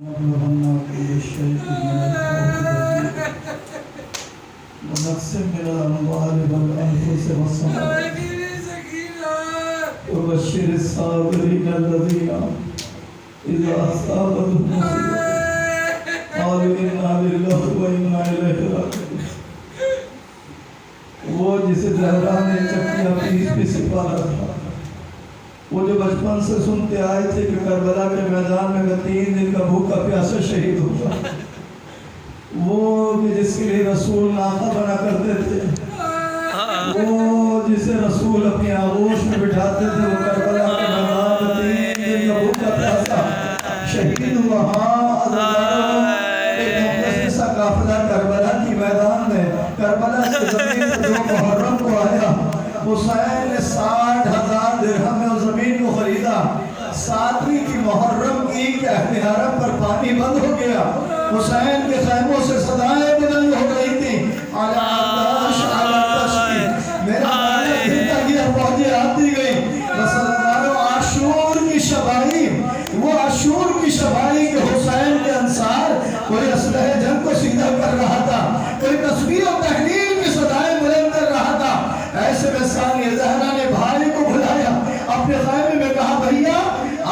نبلغنا كل شيء من الخوف ونقص من الأموال والأنفس والثمرات وبشر الصابرين الذين إذا أصابتهم مصيبة قالوا إنا لله وإنا إليه راجعون. وہ جسے زہرا نے چکیاں پیس پیس پالا تھا، وہ جو بچپن سے سنتے آئے تھے کہ کربلا کے میدان میں اگر 3 دن کا بھوکا پیاسا شہید ہوتا، وہ جس کے لیے رسول ناقہ بنا کرتے تھے، وہ جسے رسول اپنی آغوش میں بٹھاتے تھے، وہ کربلا کے میدان میں 3 دن کا بھوکا پیاسا شہید ہوا. ہاں ایک مقدس سا قافلہ کربلا کی میدان میں، کربلا کی زمین جو محرم کو آیا، حسین نے 60,000 درہم میں اس زمین کو خریدا. 7ویں کی محرم کی کہ اہل حرم پر پانی بند ہو گیا، حسین کے خیموں سے صدائیں بلند ہو گئی تھی، علی عبداش علی تشکی میرا مانا گھرتا گیا، فوجیں آتی گئی. رسولانو عاشور کی شبائی، وہ عاشور کی شبائی کہ حسین کے انصار کوئی اسلحہ جنگ کو سیدھا کر رہا تھا، کوئی تسبیح و تحلیل کی صدائیں بلند کر رہا تھا. ایسے میں ثانیہ زہرا نے بھائی کو بھلایا، اپنے خیمے میں کہا بھیا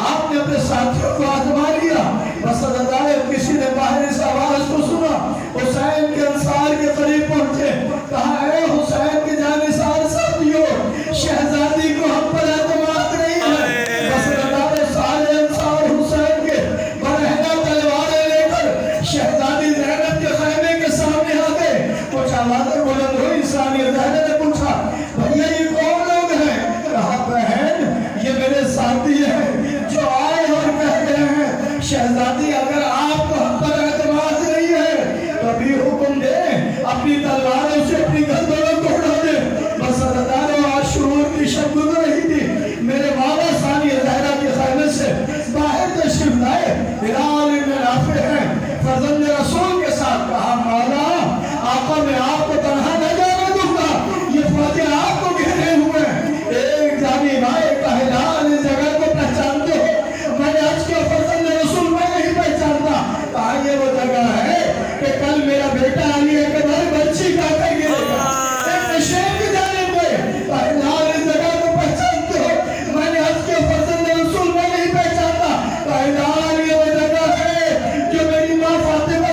آپ نے اپنے ساتھیوں کو آزما لیا. رسولائے کسی نے باہر اس آواز کو سنا، حسین کے انصار کے قریب پہنچے، کہا اے حسین کے جانثار ساتھیوں، شہزادی کو ہم پر اعتماد نہیں ہے. رسولائے سارے انصار حسین کے برہنہ تلواریں لے کر شہزادی زینب کے خیمے کے سامنے آ گئے. کچھ آوازیں بلند ہوئی. ثانیہ زہرا نے پوچھا بھیا یہ کون لوگ ہیں؟ کہا بہن یہ میرے ساتھی ہیں جو آئے اور کہہ گئے ہیں شہزادی اگر آپ کو ہم پر اعتماد نہیں ہے تو ابھی حکم دیں اپنی تلواروں سے اپنی گردنوں کو اڑا دیں. بس اداروں عاشور کی شب گزر رہی تھی، میرے بابا ثانیہ زہرا کے خیمے سے باہر تشریف لائے. بلال بن رافع ہیں فرزند رسول کے ساتھ. کہا مولا آقا میں آپ کو تنہا نہ جانے دوں گا، یہ فوجیں آپ کو گھیرے ہوئے ہیں. ایک جانی بھائی کا ہلال اس جگہ کو پہچانتے ہو؟ میں نے آج کے فرزند رسول میں نہیں پہچانتا. کہا یہ وہ جگہ ہے کہ کل میرا بیٹا علی اکبر بچی کا کر گرے گا ایک نشین کی جانب میں. کہا ہلال اس جگہ کو پہچانتے ہو؟ میں نے آج کے فرزند رسول میں نہیں پہچانتا. کہا ہلال یہ وہ جگہ ہے جو میری ماں فاطمہ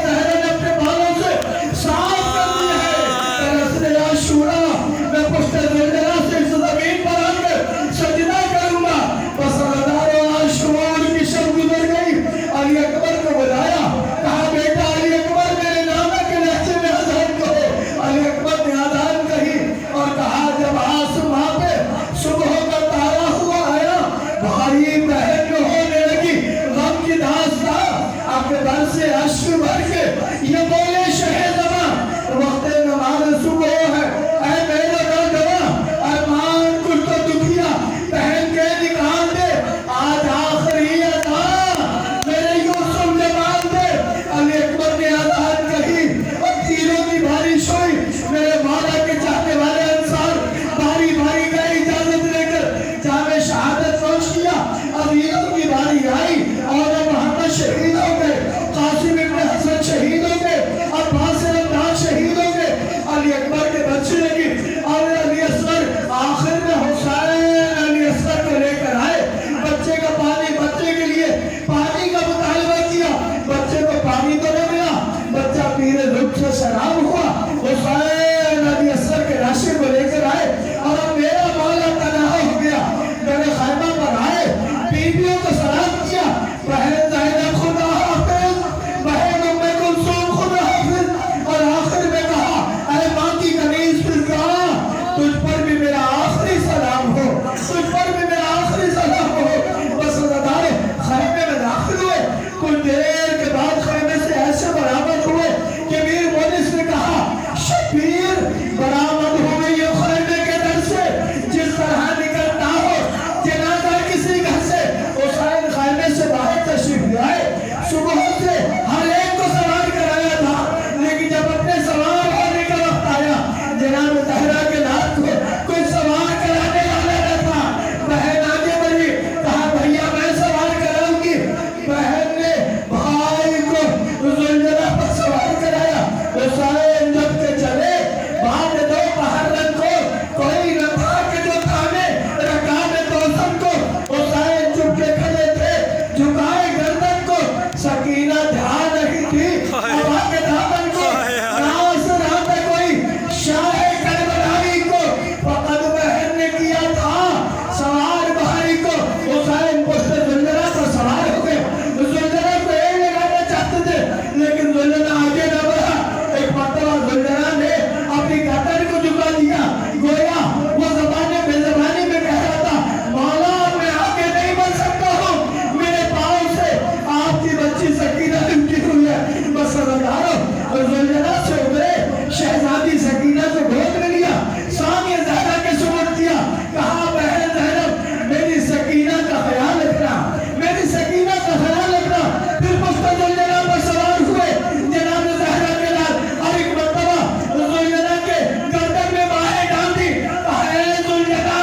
लेकिन जुलझना आगे न बढ़ा। एक मर्तबा जुलझना ने अपनी गर्दन को झुका दिया, गोया वो ज़बाने बेज़बानी में कह रहा था, मौला मैं आगे नहीं बढ़ सकता हूँ, मेरे पाँव से आपकी बच्ची सकीना लिपटी हुई है। बस समझदारो जुलझना से उतरे, शहजादी सकीना से गोद में लिया, सामने ज़हरा के सुबह दिया, कहा बहन ज़हरब मेरी सकीना का ख्याल रखना, मेरी सकीना का ख्याल रखना। फिर पुष्पा जुलझना पर सवार हुए जनाब ज़हरा के लाल, और एक मर्तबा जुलझना के गर्दन में बाहें डाल दी, कहा ऐ जुलझना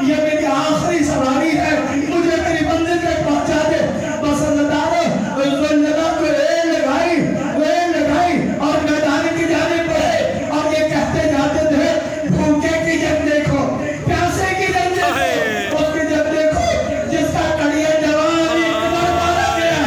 ये मेरी आखिरी सवारी है, मुझे मेरी मंजिल तक पहुंचा दे। बस समझदारो जुलझना को रेल लगाई और मैदान की जानिब बढ़े और ये कहते जाते थे, भूखे की जब देखो, प्यासे की जब देखो, उसकी जब देखो जिसका कड़िया जवान एक बार मारा गया,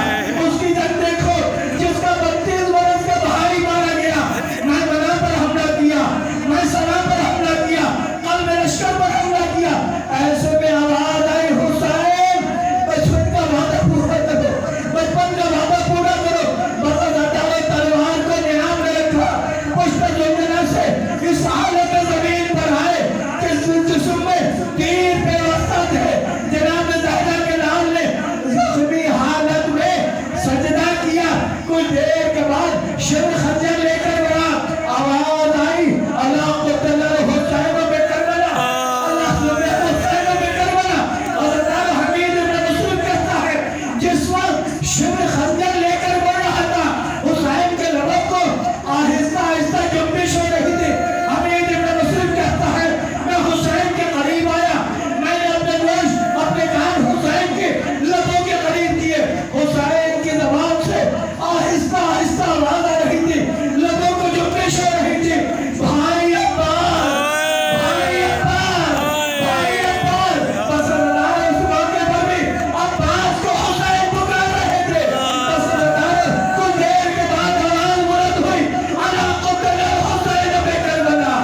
उसकी जब देखो जिसका 32 बरस का भाई मारा गया। मैं बना पर हमला किया, मैं सना पर हमला किया, कल मैं लश्कर पर हमला किया। ऐसे में आवाज आई, हुसैन बचपन का वादा पूरा करो, बचपन का वादा पूरा करो। बता हटाओ तलवार को नियाम में रखा, पुष्प जुलझना से इस हालत जमीन पर आए कि जिस्म में तीर पेवस्ता थे। जनाब ज़हरा के लाल ने जख्मी हालत में सजदा किया। कुछ देर के बाद शिर खंजर लेकर बढ़ा, आवाज आई, अल्लाह को तलर हुसैन में करबला, अल्लाह सुबह हुसैन में करबला। और अल्लाह हमीद इब्न मुस्लिम कहता है, जिस वक्त शिर खंजर लेकर बढ़ रहा था, हुसैन के लबों को आहिस्ता आहिस्ता जंबिश हो रही थी। हमीद इब्न मुस्लिम कहता है, मैं हुसैन के करीब आया, मैंने अपने गोश अपने कान हुसैन के लबों के करीब किए। हुसैन की ज़बान से आहिस्ता आहिस्ता आवाज आ रही थी, लबों को जंबिश हो रही थी, भाई अब्बास, भाई अब्बास, भाई अब्बास। बस अल्लाह इस मौके पर भी अब्बास को हुसैन पुकार रहे थे। बस अल्लाह कुछ देर के बाद आवाज बुलंद हुई, अला क़ुतल हुसैन में करबला,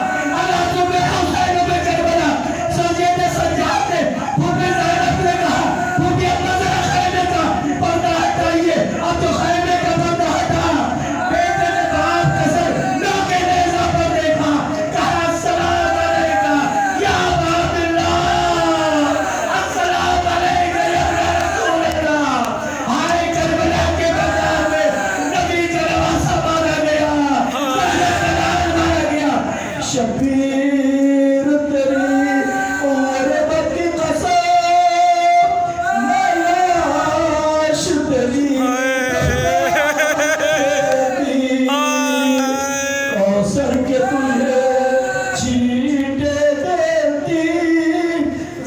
अला सुबह हुसैन में करबला। सजदे सज्जाद ने फूफी ज़ैनब ने कहा, फूफी अपना ज़रा खैमे का पर्दा हटाइए। अब तो खैमे का पर्दा हटा, बेटे ने बाप कसर नोके नेज़ा पर देखा, कहा अस्सलाम अलैका या अब्दुल्लाह, अस्सलाम अलैका या रसूल अल्लाह। हाय करबला के मैदान में नबी का नवासा मारा गया, ज़हरा का लाल मारा गया। शबीर तेरी उम्र बकी कसम, मैं लाश तेरी कौसर के तुझे छींटे देती,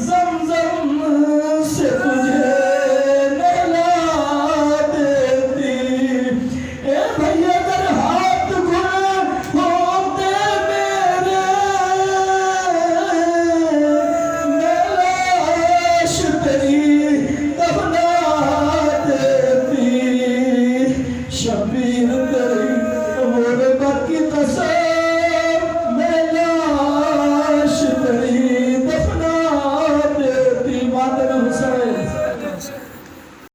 ज़मज़म से तुझे नहला देती। ए भैया अगर हाथ गुण होते मेरे, मैं लाश तेरी दफना देती। शबीर तेरी उम्र बकी कसम,